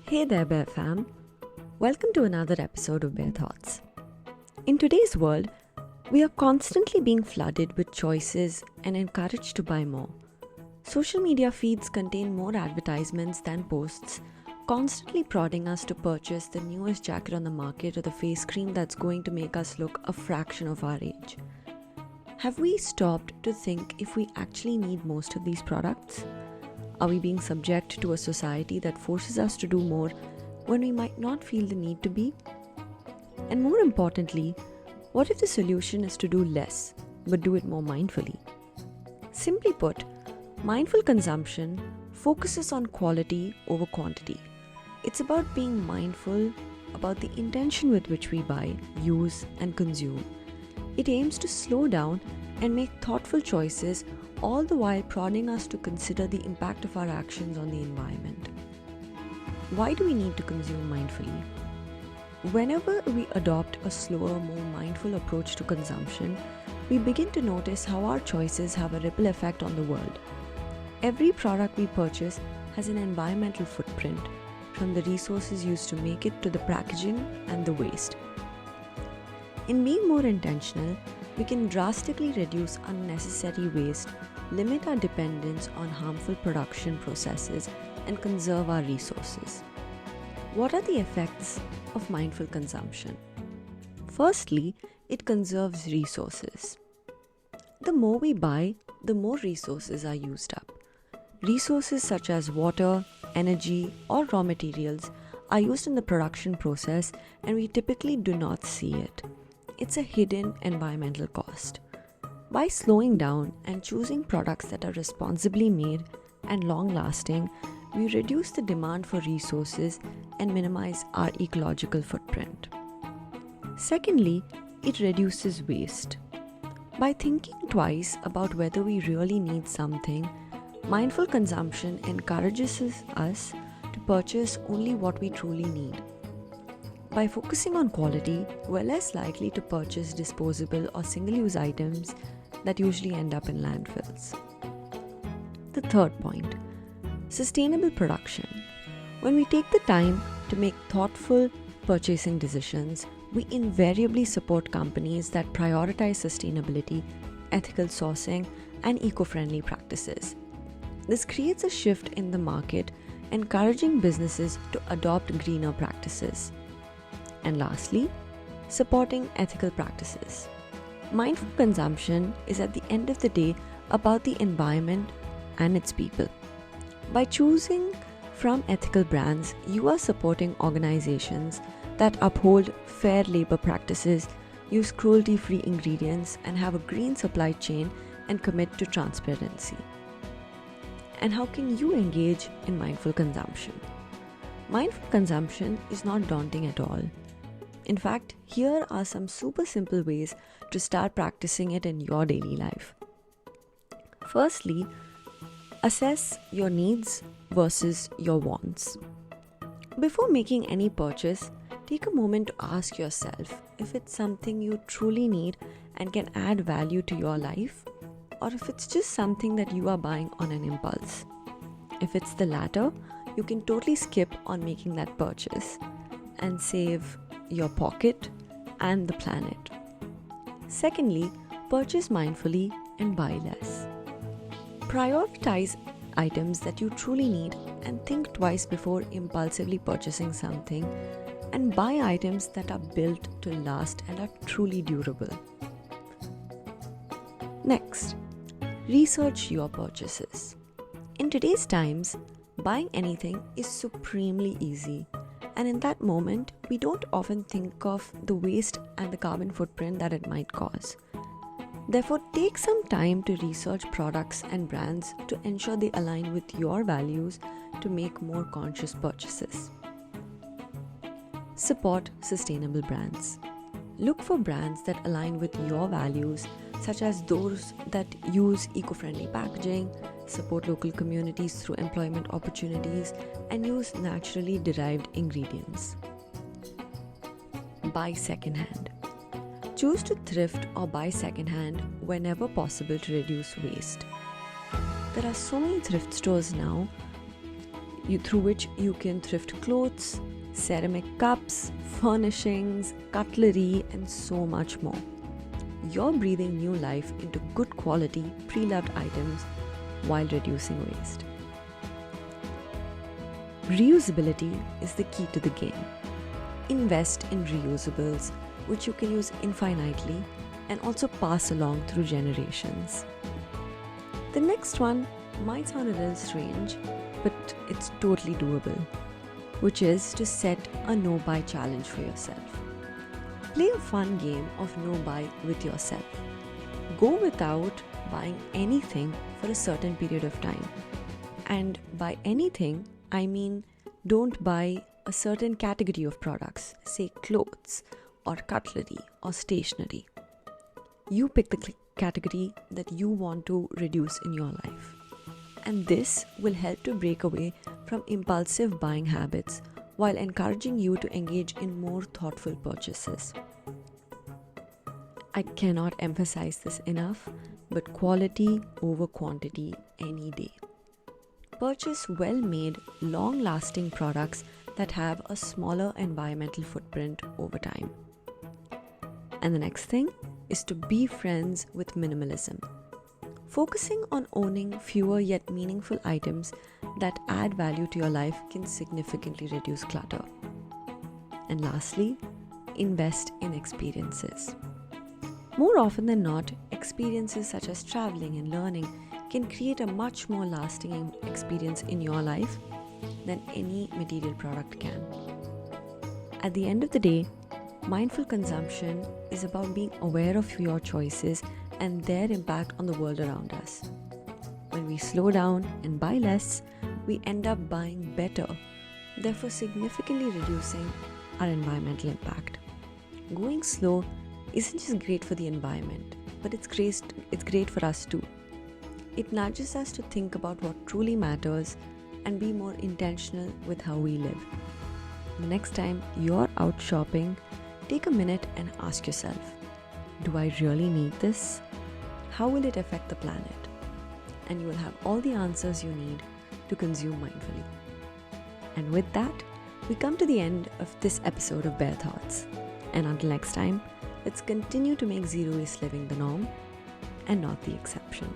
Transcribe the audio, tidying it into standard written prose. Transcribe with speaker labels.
Speaker 1: Hey there, Bear Fam. Welcome to another episode of Bear Thoughts. In today's world, we are constantly being flooded with choices and encouraged to buy more. Social media feeds contain more advertisements than posts, constantly prodding us to purchase the newest jacket on the market or the face cream that's going to make us look a fraction of our age. Have we stopped to think if we actually need most of these products? Are we being subject to a society that forces us to do more when we might not feel the need to be? And more importantly, what if the solution is to do less, but do it more mindfully? Simply put, mindful consumption focuses on quality over quantity. It's about being mindful about the intention with which we buy, use, and consume. It aims to slow down and make thoughtful choices, all the while prodding us to consider the impact of our actions on the environment. Why do we need to consume mindfully? Whenever we adopt a slower, more mindful approach to consumption, we begin to notice how our choices have a ripple effect on the world. Every product we purchase has an environmental footprint, from the resources used to make it to the packaging and the waste. In being more intentional, we can drastically reduce unnecessary waste, limit our dependence on harmful production processes, and conserve our resources. What are the effects of mindful consumption? Firstly, it conserves resources. The more we buy, the more resources are used up. Resources such as water, energy, or raw materials are used in the production process, and we typically do not see it. It's a hidden environmental cost. By slowing down and choosing products that are responsibly made and long-lasting, we reduce the demand for resources and minimize our ecological footprint. Secondly, it reduces waste. By thinking twice about whether we really need something, mindful consumption encourages us to purchase only what we truly need. By focusing on quality, we're less likely to purchase disposable or single-use items that usually end up in landfills. The third point, sustainable production. When we take the time to make thoughtful purchasing decisions, we invariably support companies that prioritize sustainability, ethical sourcing, and eco-friendly practices. This creates a shift in the market, encouraging businesses to adopt greener practices. And lastly, supporting ethical practices. Mindful consumption is at the end of the day about the environment and its people. By choosing from ethical brands, you are supporting organizations that uphold fair labor practices, use cruelty-free ingredients, and have a green supply chain and commit to transparency. And how can you engage in mindful consumption? Mindful consumption is not daunting at all. In fact, here are some super simple ways to start practicing it in your daily life. Firstly, assess your needs versus your wants. Before making any purchase, take a moment to ask yourself if it's something you truly need and can add value to your life, or if it's just something that you are buying on an impulse. If it's the latter, you can totally skip on making that purchase and save your pocket and the planet. Secondly, purchase mindfully and buy less. Prioritize items that you truly need and think twice before impulsively purchasing something, and buy items that are built to last and are truly durable. Next, research your purchases. In today's times, buying anything is supremely easy. And in that moment, we don't often think of the waste and the carbon footprint that it might cause. Therefore, take some time to research products and brands to ensure they align with your values to make more conscious purchases. Support sustainable brands. Look for brands that align with your values, such as those that use eco-friendly packaging, support local communities through employment opportunities, and use naturally derived ingredients. Buy secondhand. Choose to thrift or buy secondhand whenever possible to reduce waste. There are so many thrift stores now through which you can thrift clothes, ceramic cups, furnishings, cutlery, and so much more. You're breathing new life into good quality, pre-loved items while reducing waste. Reusability is the key to the game. Invest in reusables, which you can use infinitely and also pass along through generations. The next one might sound a little strange, but it's totally doable, which is to set a no-buy challenge for yourself. Play a fun game of no-buy with yourself. Go without buying anything for a certain period of time. And by anything, I mean don't buy a certain category of products, say clothes or cutlery or stationery. You pick the category that you want to reduce in your life. And this will help to break away from impulsive buying habits while encouraging you to engage in more thoughtful purchases. I cannot emphasize this enough, but quality over quantity any day. Purchase well-made, long-lasting products that have a smaller environmental footprint over time. And the next thing is to be friends with minimalism. Focusing on owning fewer yet meaningful items that add value to your life can significantly reduce clutter. And lastly, invest in experiences. More often than not, experiences such as traveling and learning can create a much more lasting experience in your life than any material product can. At the end of the day, mindful consumption is about being aware of your choices and their impact on the world around us. When we slow down and buy less, we end up buying better, therefore significantly reducing our environmental impact. Going slow isn't just great for the environment, but it's great for us too. It nudges us to think about what truly matters and be more intentional with how we live. The next time you're out shopping, take a minute and ask yourself, do I really need this? How will it affect the planet? And you will have all the answers you need to consume mindfully. And with that, we come to the end of this episode of Bare Thoughts. And until next time, let's continue to make zero waste living the norm and not the exception.